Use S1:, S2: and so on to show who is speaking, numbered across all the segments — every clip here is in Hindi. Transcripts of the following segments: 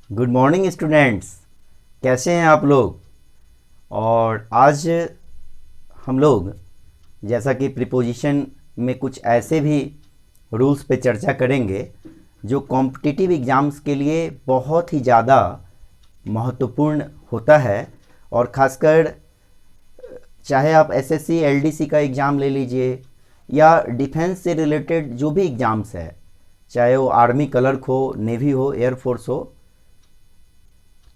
S1: Good morning students. कैसे हैं आप लोग। और आज हम लोग जैसा कि प्रीपोजिशन में कुछ ऐसे भी रूल्स पे चर्चा करेंगे जो कॉम्पिटिटिव एग्ज़ाम्स के लिए बहुत ही ज़्यादा महत्वपूर्ण होता है। और ख़ासकर चाहे आप एसएससी एलडीसी का एग्ज़ाम ले लीजिए या डिफेंस से रिलेटेड जो भी एग्ज़ाम्स है, चाहे वो आर्मी क्लर्क हो, नेवी हो, एयरफोर्स हो,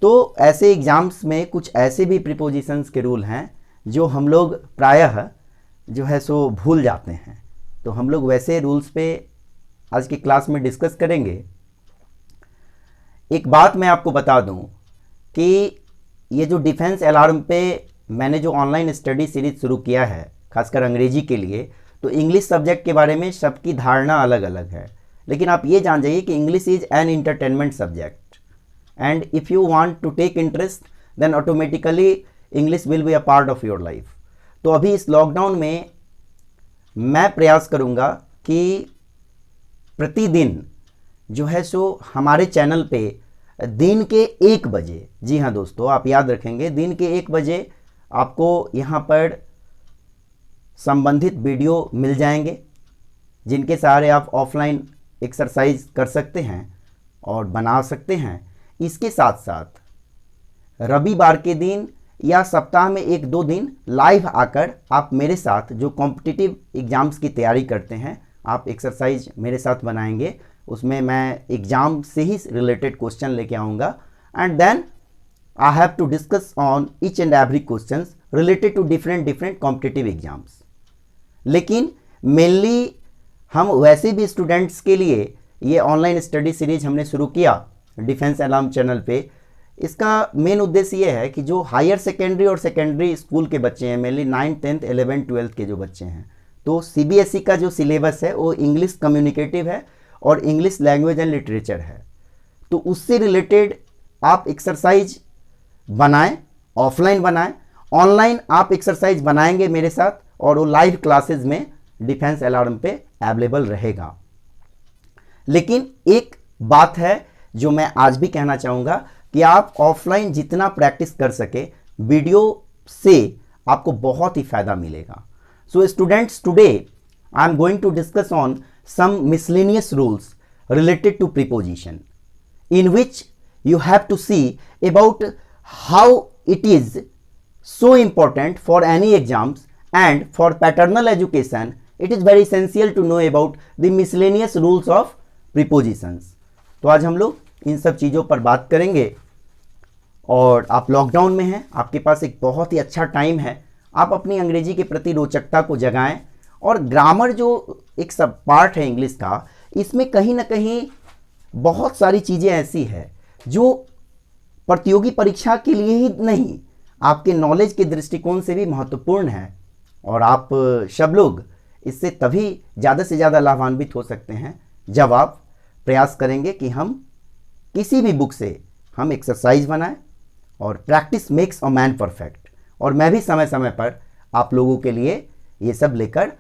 S1: तो ऐसे एग्ज़ाम्स में कुछ ऐसे भी प्रीपोजिशंस के रूल हैं जो हम लोग प्रायः जो है सो भूल जाते हैं। तो हम लोग वैसे रूल्स पे आज की क्लास में डिस्कस करेंगे। एक बात मैं आपको बता दूं कि ये जो डिफेंस अलार्म पे मैंने जो ऑनलाइन स्टडी सीरीज शुरू किया है खासकर अंग्रेजी के लिए, तो इंग्लिश सब्जेक्ट के बारे में सबकी धारणा अलग अलग है। लेकिन आप ये जान जाइए कि English is an entertainment subject and if you want to take interest then automatically English will be a part of your life। तो अभी इस लॉकडाउन में मैं प्रयास करूंगा कि प्रतिदिन जो है सो हमारे चैनल पे दिन के 1 बजे, जी हाँ दोस्तों आप याद रखेंगे, दिन के 1 बजे आपको यहाँ पर संबंधित वीडियो मिल जाएंगे जिनके सहारे आप ऑफलाइन एक्सरसाइज कर सकते हैं और बना सकते हैं। इसके साथ साथ रविवार के दिन या सप्ताह में 1-2 दिन लाइव आकर आप मेरे साथ जो कॉम्पिटिटिव एग्ज़ाम्स की तैयारी करते हैं, आप एक्सरसाइज मेरे साथ बनाएंगे। उसमें मैं एग्ज़ाम से ही रिलेटेड क्वेश्चन लेके आऊँगा and then I have to discuss on each and every questions related to different competitive exams. लेकिन मेनली हम वैसे भी स्टूडेंट्स के लिए ये ऑनलाइन स्टडी सीरीज हमने शुरू किया डिफेंस अलार्म चैनल पे। इसका मेन उद्देश्य ये है कि जो हायर सेकेंडरी और सेकेंडरी स्कूल के बच्चे हैं, mainly 9th 10th 11th 12th के जो बच्चे हैं, तो सीबीएसई का जो सिलेबस है वो इंग्लिश कम्युनिकेटिव है और इंग्लिश लैंग्वेज एंड लिटरेचर है। तो उससे रिलेटेड आप एक्सरसाइज बनाएं, ऑफलाइन बनाएं, ऑनलाइन आप एक्सरसाइज बनाएंगे मेरे साथ और वो लाइव क्लासेज में डिफेंस अलार्म पे अवेलेबल रहेगा। लेकिन एक बात है जो मैं आज भी कहना चाहूँगा कि आप ऑफलाइन जितना प्रैक्टिस कर सके, वीडियो से आपको बहुत ही फ़ायदा मिलेगा। So students, today I am going to discuss on some miscellaneous rules related to preposition in which you have to see about how it is so important for any exams, and for paternal education it is very essential to know about the miscellaneous rules of prepositions। तो आज हम लोग इन सब चीज़ों पर बात करेंगे। और आप लॉकडाउन में हैं, आपके पास एक बहुत ही अच्छा टाइम है, आप अपनी अंग्रेजी के प्रति रोचकता को जगाएं। और ग्रामर जो एक सब पार्ट है इंग्लिश का, इसमें कहीं ना कहीं बहुत सारी चीज़ें ऐसी है जो प्रतियोगी परीक्षा के लिए ही नहीं, आपके नॉलेज के दृष्टिकोण से भी महत्वपूर्ण है। और आप सब लोग इससे तभी ज़्यादा से ज़्यादा लाभान्वित हो सकते हैं जब आप प्रयास करेंगे कि हम किसी भी बुक से हम एक्सरसाइज बनाएं। और practice makes a man perfect. और मैं भी समय समय पर आप लोगों के लिए ये सब लेकर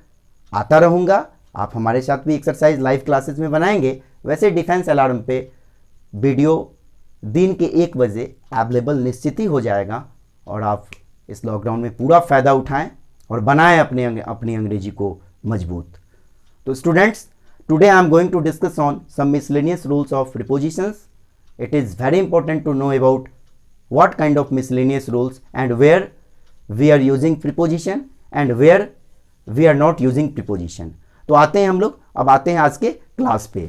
S1: आता रहूँगा। आप हमारे साथ भी एक्सरसाइज लाइव क्लासेस में बनाएंगे। वैसे डिफेंस अलार्म पे वीडियो दिन के 1 बजे अवेलेबल निश्चित ही हो जाएगा। और आप इस लॉकडाउन में पूरा फ़ायदा उठाएं और बनाएं अपनी अंग्रेजी को मजबूत। तो students, today I am going to discuss on some miscellaneous rules of prepositions. It is very important to know about what kind of miscellaneous rules and where we are using preposition and where we are not using preposition। तो आते हैं हम लोग, अब आते हैं आज के क्लास पे।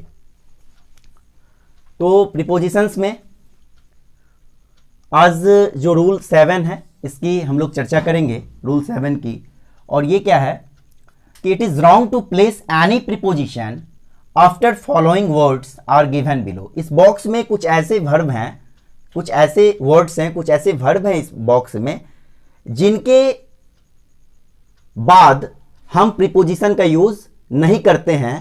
S1: तो प्रीपोजिशंस में आज जो रूल 7 है इसकी हम लोग चर्चा करेंगे, रूल 7 की। और ये क्या है कि it is wrong to place any preposition after following words are given below. इस बॉक्स में कुछ ऐसे वर्ब हैं, कुछ ऐसे वर्ड्स हैं, कुछ ऐसे वर्ब हैं इस बॉक्स में जिनके बाद हम प्रीपोजिशन का यूज नहीं करते हैं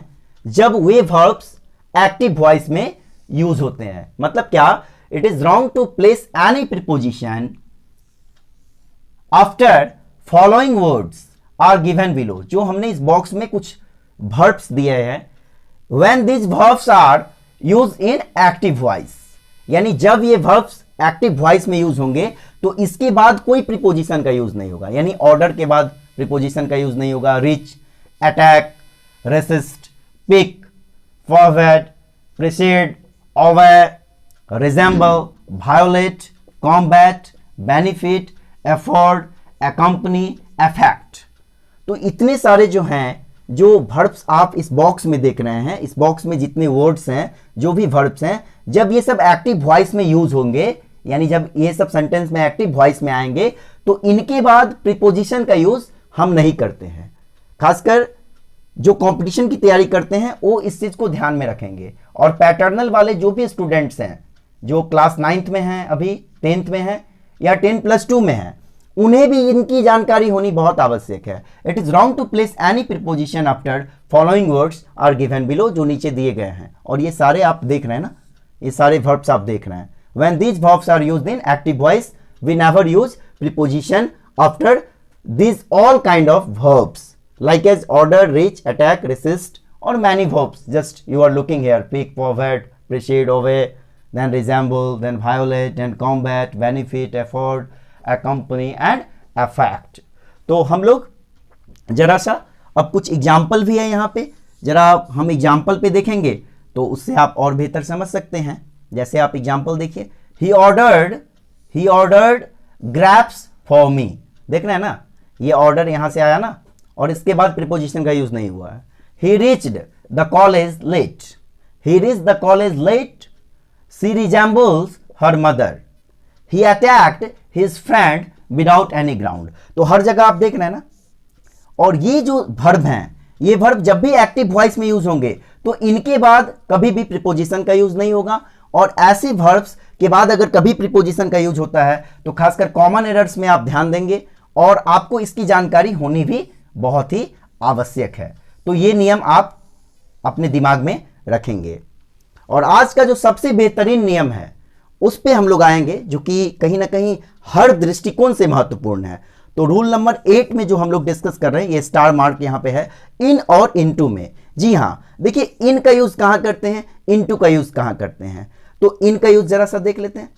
S1: जब वे वर्ब्स एक्टिव वॉइस में यूज होते हैं। मतलब क्या, it is wrong to place any preposition after following words are given below. जो हमने इस बॉक्स में कुछ वर्ब्स दिए हैं, when this verbs are use in active voice, यानी जब ये वर्ब्स एक्टिव वॉइस में यूज होंगे तो इसके बाद कोई प्रीपोजिशन का यूज नहीं होगा, यानी ऑर्डर के बाद प्रीपोजिशन का यूज नहीं होगा। Reach, attack, resist, pick, forward, precede, over, resemble, violate, combat, benefit, afford, accompany, affect. तो इतने सारे जो हैं, जो वर्ब्स आप इस बॉक्स में देख रहे हैं, इस बॉक्स में जितने वर्ड्स हैं, जो भी वर्ब्स हैं, जब ये सब एक्टिव वॉइस में यूज होंगे, यानी जब ये सब सेंटेंस में एक्टिव वॉइस में आएंगे तो इनके बाद प्रीपोजिशन का यूज हम नहीं करते हैं। खासकर जो कंपटीशन की तैयारी करते हैं वो इस चीज को ध्यान में रखेंगे। और पैटर्नल वाले जो भी स्टूडेंट्स हैं, जो क्लास 9th में हैं, अभी 10th में हैं या 10+2 में हैं, उन्हें भी इनकी जानकारी होनी बहुत आवश्यक है। It is wrong to place any preposition after following words are given below, जो नीचे दिए गए हैं। और ये सारे आप देख रहे हैं ना, ये सारे वर्ब्स आप देख रहे हैं। When these verbs are used in active voice, we never use preposition after these all kind of verbs, like as order, reach, attack, resist, or many verbs. Just you are looking here: pick, forward, precede, obey, then resemble, then violate, then combat, benefit, afford, accompany, and affect. तो हम लोग जरा सा अब कुछ एग्जाम्पल भी है यहाँ पे, जरा हम एग्जाम्पल पे देखेंगे तो उससे आप और बेहतर समझ सकते हैं। जैसे आप एग्जाम्पल देखिए, he ordered grapes for me. देख रहे हैं ना, ये ऑर्डर यहां से आया ना, और इसके बाद प्रीपोजिशन का यूज नहीं हुआ है। He reached the college late, he reached the college late, she resembles her mother, he attacked his friend without any ground. तो हर जगह आप देख रहे हैं ना। और ये जो वर्ब हैं, ये वर्ब जब भी एक्टिव वॉइस में यूज होंगे तो इनके बाद कभी भी प्रीपोजिशन का यूज नहीं होगा। और ऐसे वर्ब्स के बाद अगर कभी प्रीपोजिशन का यूज होता है तो खासकर कॉमन एरर्स में आप ध्यान देंगे, और आपको इसकी जानकारी होनी भी बहुत ही आवश्यक है। तो ये नियम आप अपने दिमाग में रखेंगे। और आज का जो सबसे बेहतरीन नियम है उस पे हम लोग आएंगे, जो कि कहीं ना कहीं हर दृष्टिकोण से महत्वपूर्ण है। तो रूल नंबर 8 में जो हम लोग डिस्कस कर रहे हैं, ये स्टार मार्क यहां पे है, इन और इनटू में। जी हां, देखिए इन का यूज कहां करते हैं, इनटू का यूज कहां करते हैं। तो इन का यूज जरा सा देख लेते हैं।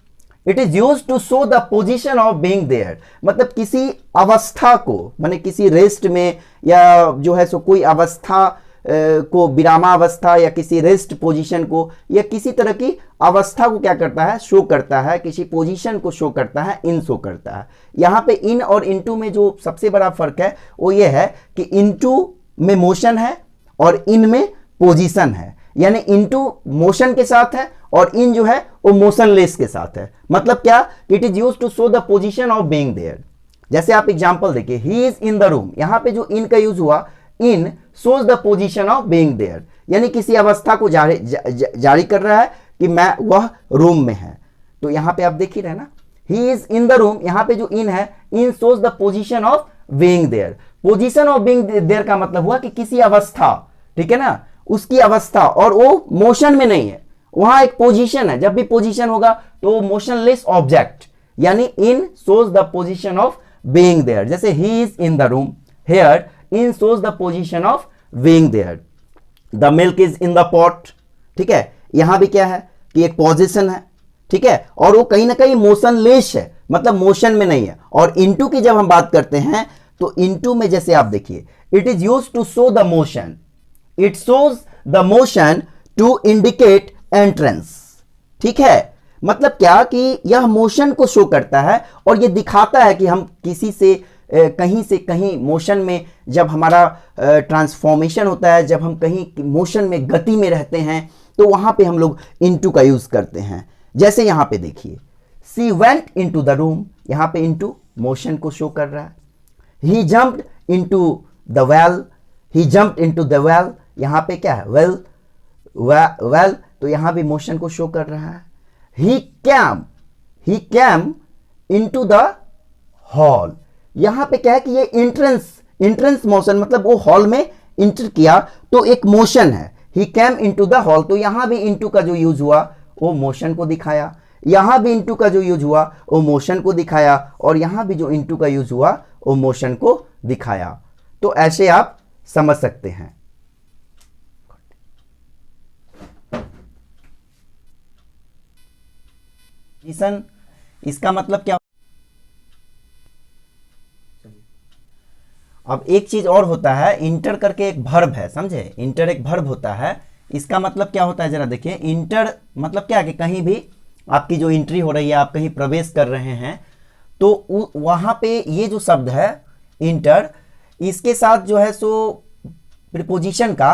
S1: It is use to show the position of being there, मतलब किसी अवस्था को, माने किसी रेस्ट में या जो है सो कोई अवस्था को, विरामावस्था या किसी रेस्ट पोजीशन को या किसी तरह की अवस्था को क्या करता है, शो करता है, किसी पोजीशन को शो करता है, इन शो करता है। यहां पे इन और इनटू में जो सबसे बड़ा फर्क है वो ये है कि इनटू में मोशन है और इन में पोजीशन है। यानी इनटू मोशन के साथ है और इन जो है वो मोशनलेस के साथ है। मतलब क्या, it is used to show the position of being there. जैसे आप एग्जांपल देखिए, he is in the room, यहां पे जो इन का यूज हुआ, in shows the position of being there, यानी किसी अवस्था को जारी कर रहा है कि मैं, वह रूम में है। तो यहां पे आप देख ही रहे ना, he is in the room, यहां पे जो इन है, in shows the position of being there. Position of being there का मतलब हुआ कि किसी अवस्था, ठीक है ना, उसकी अवस्था, और वो मोशन में नहीं है, वहां एक पोजीशन है। जब भी पोजीशन होगा तो मोशनलेस ऑब्जेक्ट, यानी in shows the position of being there. जैसे he is in the room, here in shows the position of being there. The milk is in the pot, ठीक है, यहां भी क्या है कि एक पोजीशन है, ठीक है, और वो कहीं ना कहीं मोशनलेस है, मतलब मोशन में नहीं है। और इनटू की जब हम बात करते हैं तो इनटू में जैसे आप देखिए, it is used to show the motion, it shows the motion to indicate entrance, ठीक है। मतलब क्या कि यह मोशन को शो करता है और यह दिखाता है कि हम किसी से कहीं मोशन में, जब हमारा ट्रांसफॉर्मेशन होता है, जब हम कहीं मोशन में, गति में रहते हैं, तो वहां पे हम लोग इनटू का यूज करते हैं। जैसे यहां पे देखिए, she went into the room, यहां पे इनटू मोशन को शो कर रहा है। He jumped into the well, he jumped into the well, यहां पे क्या है, वेल, तो यहां भी मोशन को शो कर रहा है। ही कैम इनटू द हॉल, यहां पे क्या है कि ये इंट्रेंस मोशन, मतलब वो हॉल में इंटर किया तो एक मोशन है। ही कैम इनटू द हॉल, तो यहां भी इनटू का जो यूज हुआ वो मोशन को दिखाया, यहां भी इनटू का जो यूज हुआ वो मोशन को दिखाया, और यहां भी जो इनटू का यूज हुआ वो मोशन को दिखाया। तो ऐसे आप समझ सकते हैं। प्रीपोजिशन इसका मतलब क्या। अब एक चीज और होता है, इंटर करके एक वर्ब है, समझे, इंटर एक वर्ब होता है। इसका मतलब क्या होता है जरा देखिए। इंटर मतलब क्या कि कहीं भी आपकी जो एंट्री हो रही है, आप कहीं प्रवेश कर रहे हैं, तो वहां पे ये जो शब्द है इंटर, इसके साथ जो है सो प्रीपोजिशन का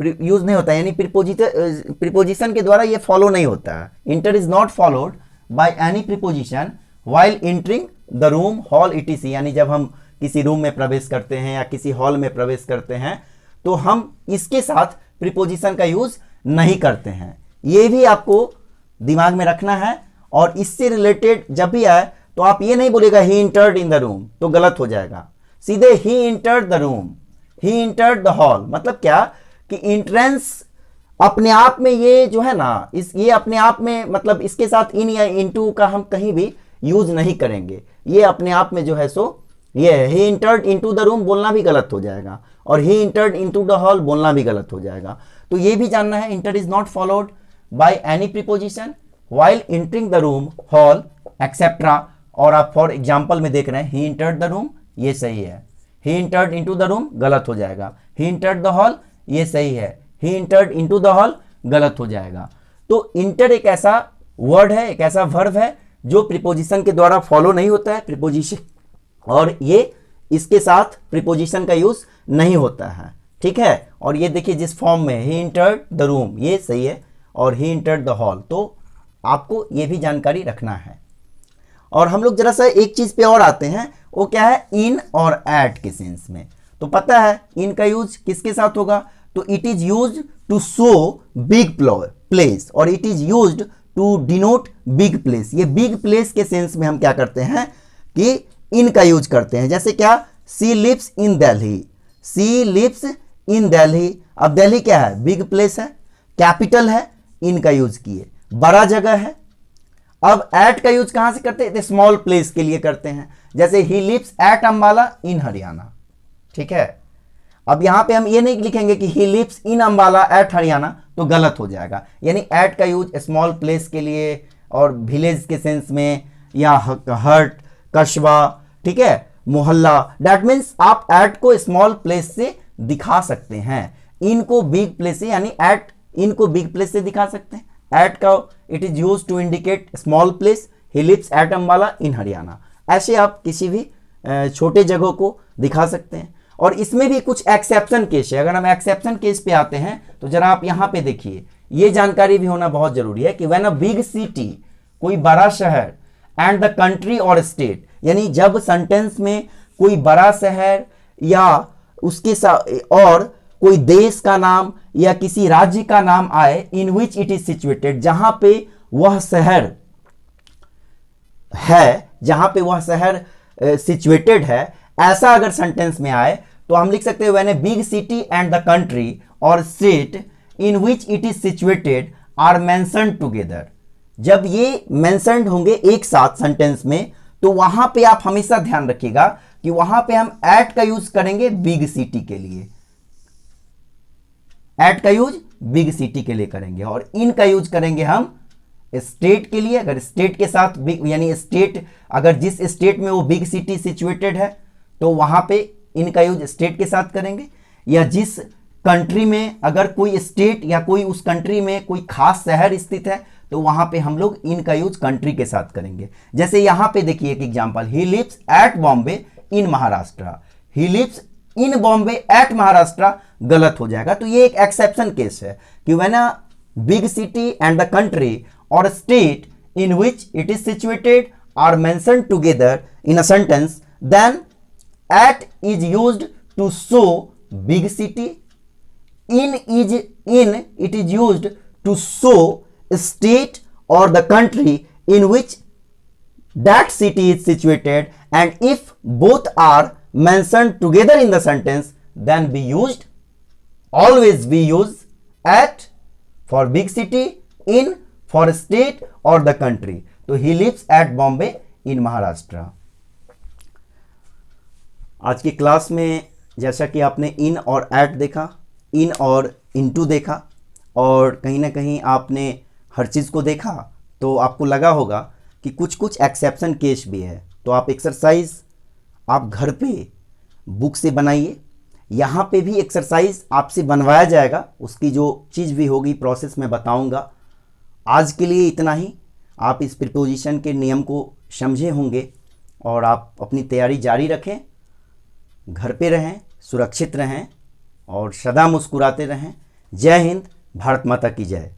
S1: यूज नहीं होता है, यानी प्रीपोजिशन के द्वारा ये फॉलो नहीं होता है। Inter is not followed by any preposition while entering the room hall etc., यानी जब हम किसी रूम में प्रवेश करते हैं या किसी हॉल में प्रवेश करते हैं तो हम इसके साथ प्रीपोजिशन का यूज नहीं करते हैं। ये भी आपको दिमाग में रखना है। और इससे रिलेटेड जब भी आए तो आप ये नहीं बोलेगा he entered in the room, तो गलत हो जाएगा। सीधे he entered the room, he entered the hall. मतलब क्या कि इंट्रेंस अपने आप में ये जो है ना, ये अपने आप में, मतलब इसके साथ इन या इनटू का हम कहीं भी यूज नहीं करेंगे। ये अपने आप में जो है सो ये है। ही इंटर्ड इनटू द रूम बोलना भी गलत हो जाएगा, और ही इंटर्ड इनटू द हॉल बोलना भी गलत हो जाएगा। तो ये भी जानना है, inter is not followed by any preposition while entering the room hall etcetera. और आप फॉर एग्जांपल में देख रहे हैं ही इंटर्ड द रूम, ये सही है। ही इंटर्ड इनटू द रूम गलत हो जाएगा। ही इंटर्ड द हॉल, ये सही है। ही इंटर्ड इनटू द हॉल गलत हो जाएगा। तो इंटर एक ऐसा वर्ड है, एक ऐसा वर्ब है जो प्रीपोजिशन के द्वारा फॉलो नहीं होता है प्रीपोजिशन, और ये इसके साथ प्रीपोजिशन का यूज नहीं होता है, ठीक है। और ये देखिए जिस फॉर्म में ही इंटर्ड द रूम, ये सही है, और ही इंटर्ड द हॉल, तो आपको ये भी जानकारी रखना है। और हम लोग जरा सा एक चीज पे और आते हैं, वो क्या है, इन और एट के सेंस में। तो पता है इन का यूज किसके साथ होगा, तो it is used to show big place, और it is used to denote big place. ये बिग प्लेस के सेंस में हम क्या करते हैं कि इन का यूज करते हैं। जैसे क्या, she lives in Delhi, she lives in Delhi. अब दिल्ली क्या है, बिग प्लेस है, कैपिटल है, इन का यूज किए, बड़ा जगह है। अब एट का यूज कहां से करते हैं, स्मॉल प्लेस के लिए करते हैं। जैसे ही lives at Ambala in Haryana, ठीक है। अब यहां पे हम ये नहीं लिखेंगे कि he lives in Ambala at Haryana, तो गलत हो जाएगा। यानी एट का यूज स्मॉल प्लेस के लिए और विलेज के सेंस में, या हर्ट, कस्बा, ठीक है, मोहल्ला, दैट मीन्स आप एट को स्मॉल प्लेस से दिखा सकते हैं, इनको बिग प्लेस से, यानी एट इनको बिग प्लेस से दिखा सकते हैं। एट का it is use to indicate small place, he lives at Ambala in Haryana. ऐसे आप किसी भी छोटे जगहों को दिखा सकते हैं। और इसमें भी कुछ एक्सेप्शन केस है। अगर हम एक्सेप्शन केस पे आते हैं तो जरा आप यहां पे देखिए, ये जानकारी भी होना बहुत जरूरी है कि व्हेन अ बिग सिटी, कोई बड़ा शहर, एंड द कंट्री और स्टेट, यानी जब सेंटेंस में कोई बड़ा शहर या उसके साथ और कोई देश का नाम या किसी राज्य का नाम आए, इन विच इट इज सिचुएटेड, जहां पे वह शहर है, जहां पे वह शहर सिचुएटेड है, ऐसा अगर सेंटेंस में आए तो हम लिख सकते हैं when a big city and the country और state in which it is situated are mentioned together. जब ये मेंशन्ड होंगे एक साथ सेंटेंस में, तो वहां पे आप हमेशा ध्यान रखिएगा कि वहां पे हम एट का यूज करेंगे बिग सिटी के लिए, एट का यूज बिग सिटी के लिए करेंगे, और इन का यूज करेंगे हम स्टेट के लिए। अगर स्टेट के साथ बिग, यानी स्टेट अगर जिस स्टेट में वो बिग सिटी सिचुएटेड है तो वहां पे इनका यूज स्टेट के साथ करेंगे। या जिस कंट्री में अगर कोई स्टेट या कोई उस कंट्री में कोई खास शहर स्थित है तो वहां पे हम लोग इनका यूज कंट्री के साथ करेंगे। जैसे यहां पे देखिए एक example, he lives at Bombay in Maharashtra, he lives in Bombay at Maharashtra गलत हो जाएगा। तो ये एक एक्सेप्शन केस है कि when a big city and the country or state in which it is situated are mentioned together in a sentence, then at is used to show big city, in it is used to show state or the country in which that city is situated, and if both are mentioned together in the sentence, then always be used at for big city, in for state or the country. तो he lives at Bombay in Maharashtra. आज की क्लास में जैसा कि आपने इन और एट देखा, इन और इनटू देखा, और कहीं ना कहीं आपने हर चीज़ को देखा, तो आपको लगा होगा कि कुछ कुछ एक्सेप्शन केस भी है। तो आप एक्सरसाइज आप घर पे बुक से बनाइए, यहाँ पे भी एक्सरसाइज आपसे बनवाया जाएगा, उसकी जो चीज़ भी होगी प्रोसेस मैं बताऊंगा। आज के लिए इतना ही। आप इस प्रीपोजिशन के नियम को समझे होंगे और आप अपनी तैयारी जारी रखें, घर पे रहें, सुरक्षित रहें और सदा मुस्कुराते रहें। जय हिंद, भारत माता की जय।